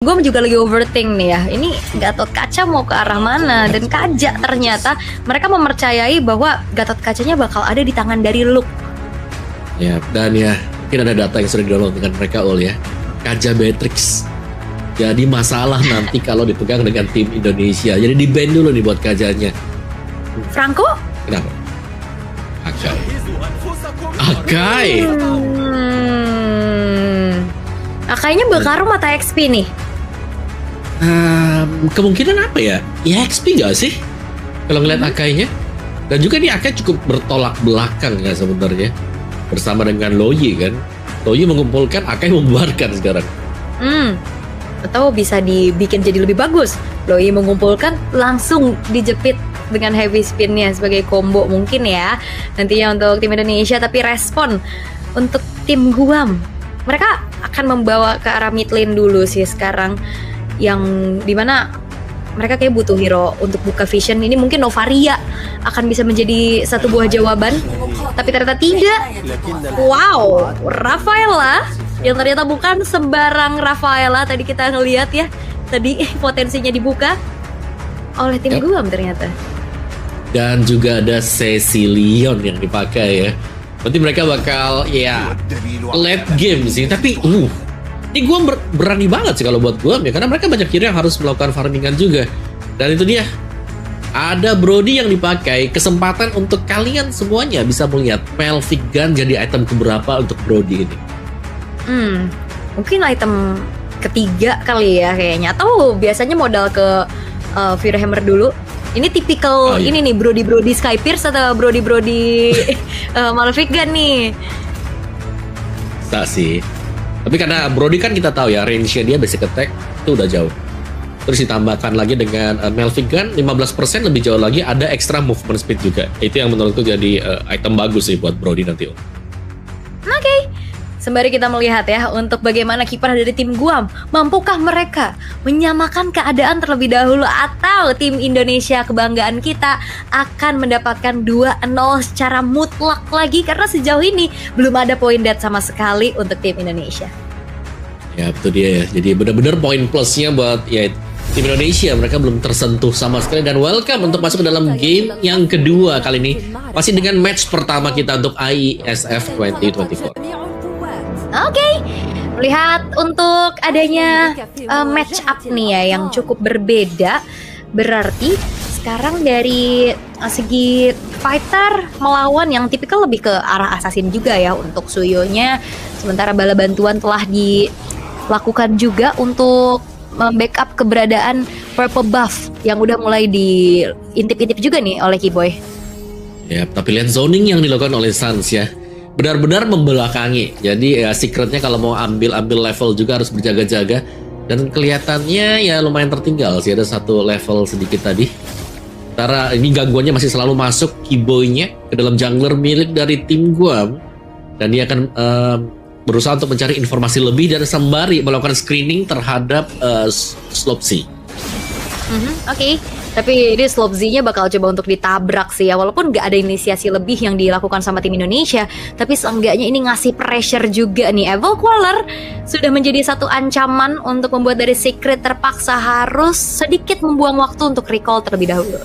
gue juga lagi overthink nih ya. Ini Gatot Kaca mau ke arah mana? Dan Kaja ternyata mereka mempercayai bahwa Gatot Kacanya bakal ada di tangan dari Luke. Ya, dan ya mungkin ada data yang sudah di-download dengan mereka ya. Kaja Matrix. Jadi masalah nanti kalau dipegang dengan tim Indonesia. Jadi di-ban dulu nih buat Kajanya. Franco? Kenapa? Akai. Akainya Bakaru mata XP nih. Kemungkinan apa ya? Ya XP gak sih? Kalau ngeliat Akainya. Dan juga nih Akai cukup bertolak belakang ya sebenarnya. Bersama dengan Loyi kan. Loyi mengumpulkan, Akai membubarkan sekarang. Atau bisa dibikin jadi lebih bagus. Loyi mengumpulkan, langsung dijepit dengan heavy spinnya sebagai combo mungkin ya nantinya untuk tim Indonesia. Tapi respon untuk tim Guam, mereka akan membawa ke arah mid lane dulu sih sekarang, yang dimana mereka kayak butuh hero untuk buka vision. Ini mungkin Novaria akan bisa menjadi satu buah jawaban, tapi ternyata tidak. Wow, Rafaela yang ternyata bukan sembarang Rafaela. Tadi kita ngelihat ya, tadi potensinya dibuka oleh tim Guam ternyata. Dan juga ada Cecilion yang dipakai ya. Berarti mereka bakal ya late game sih. Tapi ini Guam berani banget sih kalau buat Guam ya, karena mereka banyak hero yang harus melakukan farmingan juga. Dan itu dia, ada Brody yang dipakai. Kesempatan untuk kalian semuanya bisa melihat Pelvic Gun jadi item keberapa untuk Brody ini. Mungkin item ketiga kali ya kayaknya. Atau biasanya modal ke Fire Hammer dulu. Ini tipikal ini nih, Brody Sky Pierce atau Brody Malefic Gun nih. Tak sih. Tapi karena Brody kan kita tahu ya, range-nya dia basic attack itu udah jauh. Terus ditambahkan lagi dengan Malefic Gun 15% lebih jauh lagi, ada extra movement speed juga. Itu yang menurutku jadi item bagus sih buat Brody nanti. Oke. Sembari kita melihat ya untuk bagaimana kiprah dari tim Guam, mampukah mereka menyamakan keadaan terlebih dahulu, atau tim Indonesia kebanggaan kita akan mendapatkan 2-0 secara mutlak lagi, karena sejauh ini belum ada poin dead sama sekali untuk tim Indonesia. Ya betul dia ya, jadi benar-benar poin plusnya buat ya tim Indonesia, mereka belum tersentuh sama sekali. Dan welcome untuk masuk ke dalam game yang kedua kali ini, masih dengan match pertama kita untuk IESF 2024. Oke, lihat untuk adanya match up nih ya yang cukup berbeda. Berarti sekarang dari segi fighter melawan yang tipikal lebih ke arah assassin juga ya untuk Suyonya. Sementara bala bantuan telah dilakukan juga untuk membackup keberadaan purple buff yang udah mulai diintip-intip juga nih oleh Keyboy. Ya, tapi lihat zoning yang dilakukan oleh Sans ya, benar-benar membelakangi. Jadi ya secretnya kalau mau ambil level juga harus berjaga-jaga. Dan kelihatannya ya lumayan tertinggal sih, ada satu level sedikit tadi. Sementara ini gangguannya masih selalu masuk Keyboy-nya ke dalam jungler milik dari tim Guam. Dan dia akan berusaha untuk mencari informasi lebih dan sembari melakukan screening terhadap Slopsy. Oke. Tapi ini Slopsy-nya bakal coba untuk ditabrak sih ya. Walaupun gak ada inisiasi lebih yang dilakukan sama tim Indonesia, tapi seenggaknya ini ngasih pressure juga nih. Evil Queller sudah menjadi satu ancaman untuk membuat dari Secret terpaksa harus sedikit membuang waktu untuk recall terlebih dahulu.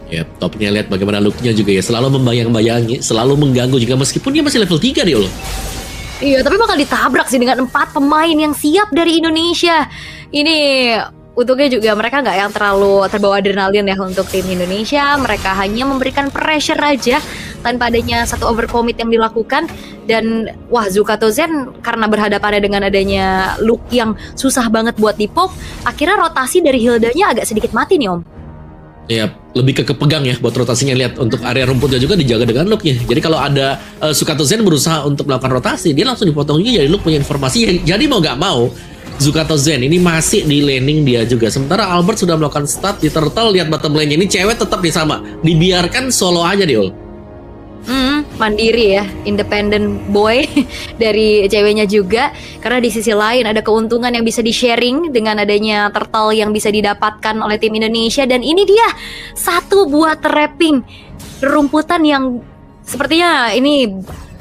Ya, topnya lihat bagaimana look-nya juga ya, selalu membayang-bayangi, selalu mengganggu juga meskipun dia masih level 3 nih loh. Iya, tapi bakal ditabrak sih dengan 4 pemain yang siap dari Indonesia. Ini untungnya juga mereka nggak yang terlalu terbawa adrenalin ya untuk tim Indonesia. Mereka hanya memberikan pressure aja tanpa adanya satu overcommit yang dilakukan. Dan wah, Zukato Zen karena berhadapannya dengan adanya look yang susah banget buat dipop, akhirnya rotasi dari Hildanya agak sedikit mati nih Om. Ya, lebih kepegang ya buat rotasinya. Lihat untuk area rumputnya juga dijaga dengan looknya. Jadi kalau ada Zukato Zen berusaha untuk melakukan rotasi, dia langsung dipotong juga jadi look punya informasi. Jadi mau nggak mau Zukato Zen ini masih di laning dia juga. Sementara Albert sudah melakukan start di turtle. Lihat bottom lane-nya ini cewek tetap di sama. Dibiarkan solo aja deh Ul. Mandiri ya, independent boy dari ceweknya juga. Karena di sisi lain ada keuntungan yang bisa di-sharing dengan adanya turtle yang bisa didapatkan oleh tim Indonesia. Dan ini dia, satu buah trapping rumputan yang sepertinya ini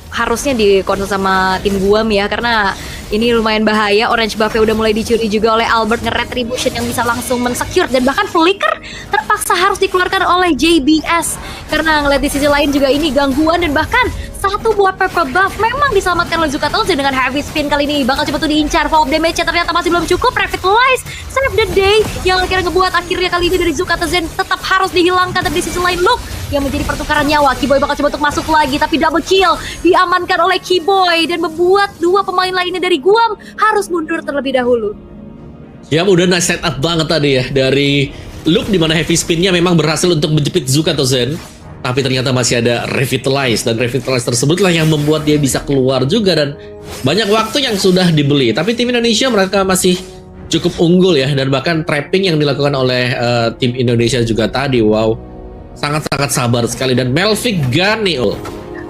harusnya dikontrol sama tim Guam ya, karena ini lumayan bahaya. Orange buff-nya udah mulai dicuri juga oleh Albert, nge-retribution yang bisa langsung men-secure, dan bahkan flicker terpaksa harus dikeluarkan oleh JBS karena ngeliat di sisi lain juga ini gangguan, dan bahkan satu buah purple buff memang diselamatkan oleh Zukatoze dengan heavy spin kali ini. Bakal coba tuh diincar, follow up damage-nya ternyata masih belum cukup. Revitalize, save the day yang akhirnya ngebuat akhirnya kali ini dari Zukatoze tetap harus dihilangkan. Tapi di sisi lain Luke yang menjadi pertukaran nyawa. Keyboy bakal coba untuk masuk lagi, tapi double kill diamankan oleh Keyboy dan membuat dua pemain lainnya dari Guam harus mundur terlebih dahulu. Ya udah nice setup banget tadi ya dari Luke, dimana heavy spinnya memang berhasil untuk menjepit Zukatoze, tapi ternyata masih ada Revitalize, dan Revitalize tersebutlah yang membuat dia bisa keluar juga, dan banyak waktu yang sudah dibeli. Tapi tim Indonesia mereka masih cukup unggul ya, dan bahkan trapping yang dilakukan oleh tim Indonesia juga tadi, wow, sangat-sangat sabar sekali. Dan Melvik Gani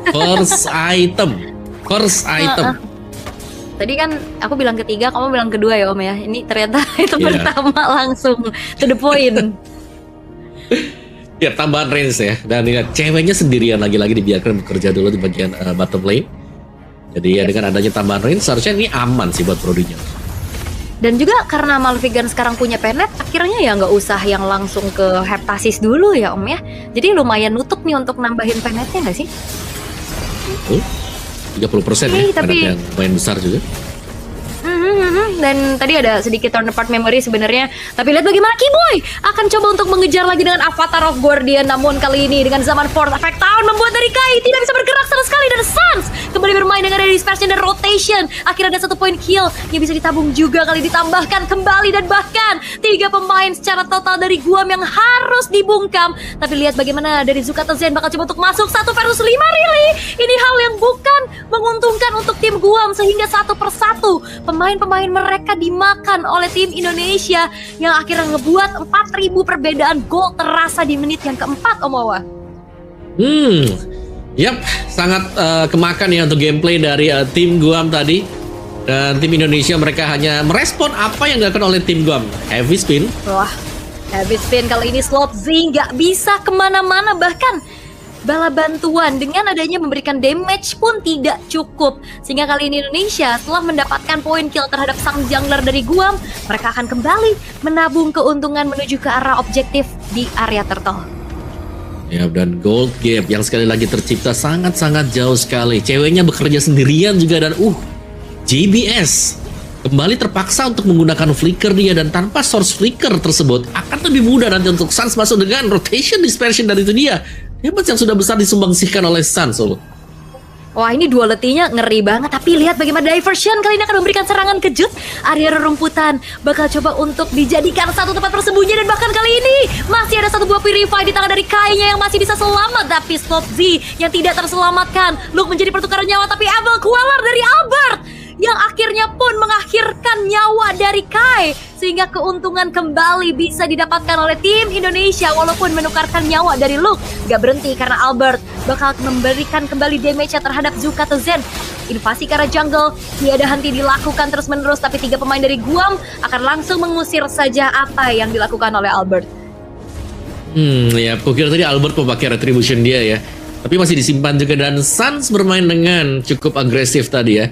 first item. Tadi kan aku bilang ketiga, kamu bilang kedua ya Om ya. Ini ternyata itu pertama langsung to the point. Ya, tambahan range ya. Dan lihat ceweknya sendirian lagi-lagi dibiarkan bekerja dulu di bagian bottom lane. Jadi ya dengan adanya tambahan range seharusnya ini aman sih buat Prodigy. Dan juga karena Malvigan sekarang punya penet, akhirnya ya nggak usah yang langsung ke Heptasis dulu ya Om ya. Jadi lumayan nutup nih untuk nambahin penetnya nggak sih? 30% ya, tapi yang lumayan besar juga. Dan tadi ada sedikit turn apart memory sebenarnya. Tapi lihat bagaimana Keyboy akan coba untuk mengejar lagi dengan Avatar of Guardian. Namun kali ini dengan zaman Fourth Effect Town membuat dari Kai tidak bisa bergerak sama sekali. Dan Sans kembali bermain dengan ada dispersion dan rotation. Akhirnya ada 1 point kill yang bisa ditabung juga, kali ditambahkan kembali. Dan bahkan 3 pemain secara total dari Guam yang harus dibungkam. Tapi lihat bagaimana dari Zukatoze bakal coba untuk masuk 1 versus 5 really. Ini hal yang bukan menguntungkan untuk tim Guam, sehingga 1 persatu pemain-pemain mereka dimakan oleh tim Indonesia yang akhirnya ngebuat 4.000 perbedaan gol terasa di menit yang keempat, Om Wawa. Yap, sangat kemakan ya untuk gameplay dari tim Guam tadi. Dan tim Indonesia mereka hanya merespon apa yang dilakukan oleh tim Guam. Heavy spin. Wah, heavy spin kali ini Slot Z nggak bisa kemana-mana, bahkan bala bantuan dengan adanya memberikan damage pun tidak cukup. Sehingga kali ini Indonesia setelah mendapatkan poin kill terhadap sang jungler dari Guam, mereka akan kembali menabung keuntungan menuju ke arah objektif di area turtle. Ya, dan gold gap yang sekali lagi tercipta sangat-sangat jauh sekali. Ceweknya bekerja sendirian juga, dan JBS kembali terpaksa untuk menggunakan flicker dia, dan tanpa source flicker tersebut akan lebih mudah nanti untuk Sans masuk dengan rotation dispersion dari itu dia. Hebat yang sudah besar disumbangsihkan oleh Sans. Wah, ini duality-nya ngeri banget. Tapi lihat bagaimana diversion kali ini akan memberikan serangan kejut. Area rerumputan bakal coba untuk dijadikan satu tempat persembunyian. Dan bahkan kali ini masih ada 1 buah purify di tangan dari Kai-nya yang masih bisa selamat. Tapi Slot Z yang tidak terselamatkan. Luke menjadi pertukaran nyawa, tapi Evil Queller dari Albert yang akhirnya pun mengakhirkan nyawa dari Kai, sehingga keuntungan kembali bisa didapatkan oleh tim Indonesia. Walaupun menukarkan nyawa dari Luke, gak berhenti karena Albert bakal memberikan kembali damage terhadap Zukatoze. Invasi ke arah jungle tiada henti dilakukan terus menerus, tapi 3 pemain dari Guam akan langsung mengusir saja apa yang dilakukan oleh Albert. Ya, aku kira tadi Albert memakai retribution dia ya, tapi masih disimpan juga, dan Sans bermain dengan cukup agresif tadi ya.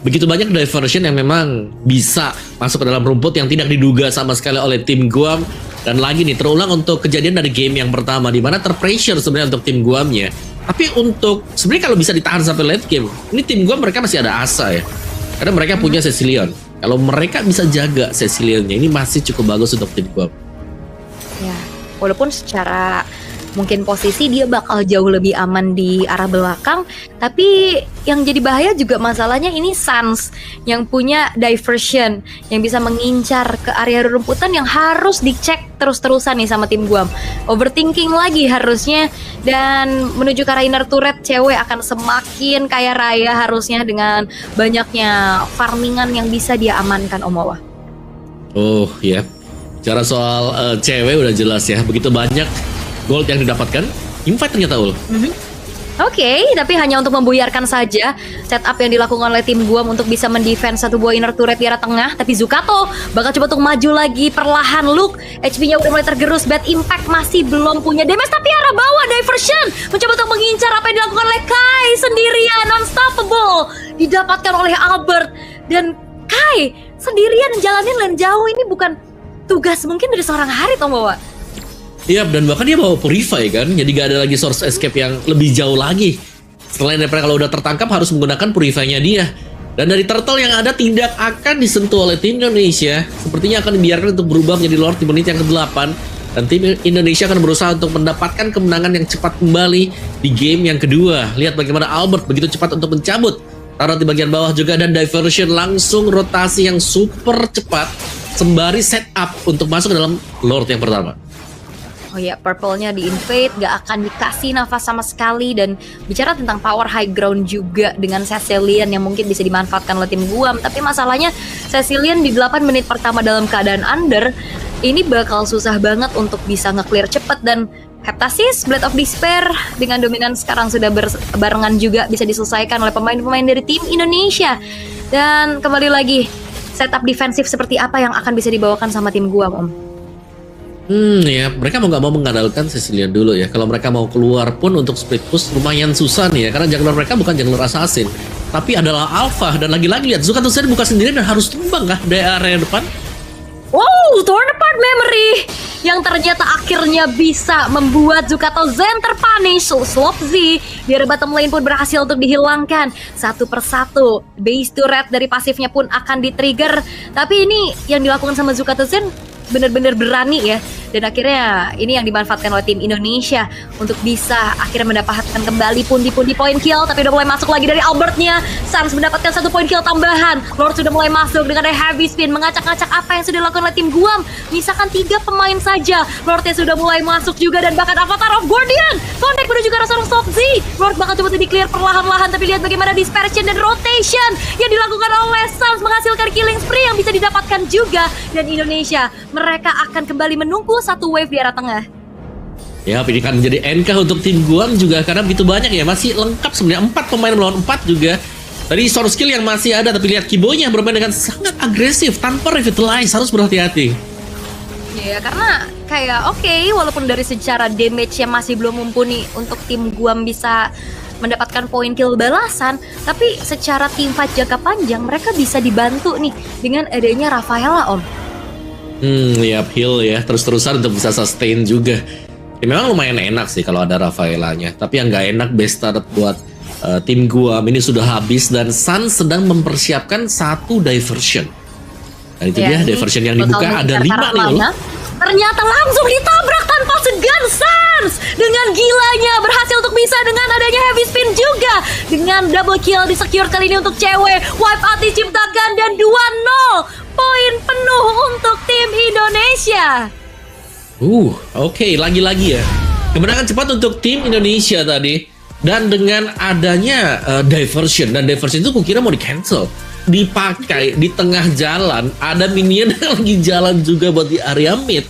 Begitu banyak diversion yang memang bisa masuk ke dalam rumput yang tidak diduga sama sekali oleh tim Guam. Dan lagi nih terulang untuk kejadian dari game yang pertama, di mana terpressure sebenarnya untuk tim Guamnya. Tapi untuk sebenarnya kalau bisa ditahan sampai late game, ini tim Guam mereka masih ada asa ya, karena mereka punya Cecilion. Kalau mereka bisa jaga Cecilionnya, ini masih cukup bagus untuk tim Guam. Ya, walaupun secara mungkin posisi dia bakal jauh lebih aman di arah belakang, tapi yang jadi bahaya juga masalahnya ini Sans yang punya diversion yang bisa mengincar ke area rerumputan yang harus dicek terus-terusan nih sama tim Guam. Overthinking lagi harusnya, dan menuju ke arah inner turret cewek akan semakin kaya raya harusnya dengan banyaknya farmingan yang bisa dia amankan, Om Wawa. Oh ya, cara soal cewek udah jelas ya, begitu banyak gold yang didapatkan. Invite ternyata Oke, tapi hanya untuk membuyarkan saja setup yang dilakukan oleh tim Guam untuk bisa mendefense satu buah inner turret di arah tengah. Tapi Zukato bakal coba untuk maju lagi perlahan. Luke, HP-nya udah mulai tergerus. Bad Impact masih belum punya damage, tapi arah bawah diversion mencoba untuk mengincar apa yang dilakukan oleh Kai sendirian. Unstoppable didapatkan oleh Albert, dan Kai sendirian jalanin lane jauh. Ini bukan tugas mungkin dari seorang Harit, Om Bawa. Iya, dan bahkan dia bawa Purify kan, jadi gak ada lagi source escape yang lebih jauh lagi. Selain daripada kalau udah tertangkap harus menggunakan Purify-nya dia. Dan dari turtle yang ada tidak akan disentuh oleh tim Indonesia. Sepertinya akan dibiarkan untuk berubah menjadi Lord di menit yang ke-8. Dan tim Indonesia akan berusaha untuk mendapatkan kemenangan yang cepat kembali di game yang kedua. Lihat bagaimana Albert begitu cepat untuk mencabut taruh di bagian bawah juga, dan diversion langsung rotasi yang super cepat sembari setup untuk masuk ke dalam Lord yang pertama. Oh ya, purple-nya di-invade, gak akan dikasih nafas sama sekali. Dan bicara tentang power high ground juga dengan Cecilian yang mungkin bisa dimanfaatkan oleh tim Guam. Tapi masalahnya Cecilian di 8 menit pertama dalam keadaan under, ini bakal susah banget untuk bisa nge-clear cepet. Dan Heptasis, Blade of Despair dengan dominan sekarang sudah berbarengan juga bisa diselesaikan oleh pemain-pemain dari tim Indonesia. Dan kembali lagi, setup defensif seperti apa yang akan bisa dibawakan sama tim Guam, Om? Ya, mereka mau nggak mau mengandalkan Cecilian dulu ya. Kalau mereka mau keluar pun untuk split push lumayan susah nih ya, karena jungler mereka bukan jungler assassin, tapi adalah alpha. Dan lagi-lagi lihat, Zukato Zen buka sendiri dan harus tumbang kah dari area depan. Wow, torn apart memory yang ternyata akhirnya bisa membuat Zukato Zen terpunish. Slop Z di area bottom lane pun berhasil untuk dihilangkan satu persatu. Base turret dari pasifnya pun akan di-trigger. Tapi ini yang dilakukan sama Zukato Zen benar-benar berani ya. Dan akhirnya ini yang dimanfaatkan oleh tim Indonesia untuk bisa akhirnya mendapatkan kembali pundi-pundi point kill. Tapi udah mulai masuk lagi dari Albertnya. Sans mendapatkan 1 point kill tambahan. Lord sudah mulai masuk dengan heavy spin, mengacak-ngacak apa yang sudah dilakukan oleh tim Guam. Misalkan 3 pemain saja. Lordnya sudah mulai masuk juga, dan bahkan Avatar of Guardian connect menuju ke arah seorang Stop Z. Lord bakal coba di clear perlahan-lahan, tapi lihat bagaimana dispersion dan rotation yang dilakukan oleh Sans menghasilkan killing spree yang bisa didapatkan juga. Dan Indonesia, mereka akan kembali menunggu satu wave di arah tengah. Ya, ini kan menjadi NK untuk tim Guam juga, karena begitu banyak ya, masih lengkap sebenarnya, 4 pemain melawan 4 juga. Tadi source skill yang masih ada, tapi lihat Kibonya bermain dengan sangat agresif tanpa revitalize, harus berhati-hati. Ya, karena kayak oke, walaupun dari secara damage yang masih belum mumpuni untuk tim Guam bisa mendapatkan poin kill balasan, tapi secara team fight jangka panjang mereka bisa dibantu nih dengan adanya Rafaela, Om. Ya, heal ya, terus-terusan untuk bisa sustain juga. Ya, memang lumayan enak sih kalau ada Rafaelanya, tapi yang nggak enak best start buat tim Guam ini sudah habis, dan Sun sedang mempersiapkan 1 diversion. Nah itu dia diversion yang dibuka, ada 5 nih loh. Ternyata langsung ditabrak tanpa segan. Sans dengan gilanya berhasil untuk bisa dengan adanya heavy spin juga. Dengan double kill di secure kali ini untuk cewek. Wipe out diciptakan dan 2-0. Poin penuh untuk tim Indonesia. Oke, lagi-lagi ya. Kemenangan cepat untuk tim Indonesia tadi. Dan dengan adanya diversion, dan diversion itu kukira mau di-cancel. Dipakai di tengah jalan, ada minion yang lagi jalan juga buat di area mid.